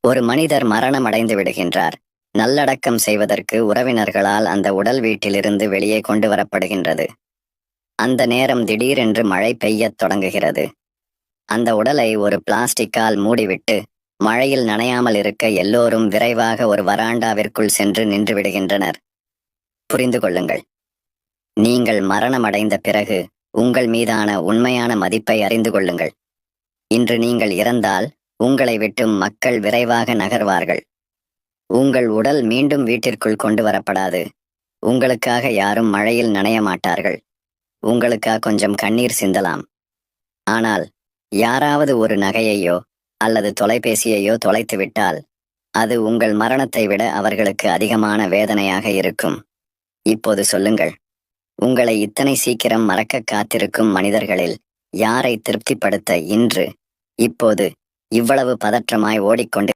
ஒரு மனிதர் மரணம் அடைந்து விடுகின்றார். நல்லடக்கம் செய்வதற்கு உறவினர்களால் அந்த உடல் வீட்டிலிருந்து வெளியே கொண்டு வரப்படுகின்றது. அந்த நேரம் திடீரென்று மழை பெய்யத் தொடங்குகிறது. அந்த உடலை ஒரு பிளாஸ்டிக்கால் மூடிவிட்டு மழையில் நனையாமல் இருக்க எல்லோரும் விரைவாக ஒரு வராண்டாவிற்குள் சென்று நின்று விடுகின்றனர். புரிந்து கொள்ளுங்கள், நீங்கள் மரணமடைந்த பிறகு உங்கள் மீதான உண்மையான மதிப்பை அறிந்து கொள்ளுங்கள். இன்று நீங்கள் இறந்தால் உங்களை விட்டும் மக்கள் விரைவாக நகர்வார்கள். உங்கள் உடல் மீண்டும் வீட்டிற்குள் கொண்டு வரப்படாது. உங்களுக்காக யாரும் மழையில் நனைய மாட்டார்கள். உங்களுக்காக கொஞ்சம் கண்ணீர் சிந்தலாம். ஆனால் யாராவது ஒரு நகையையோ அல்லது தொலைபேசியையோ தொலைத்துவிட்டால் அது உங்கள் மரணத்தை விட அவர்களுக்கு அதிகமான வேதனையாக இருக்கும். இப்போது சொல்லுங்கள், உங்களை இத்தனை சீக்கிரம் மறக்க காத்திருக்கும் மனிதர்களில் யாரை திருப்திப்படுத்த இப்போது இவ்வளவு பதற்றமாய் ஓடிக்கொண்டு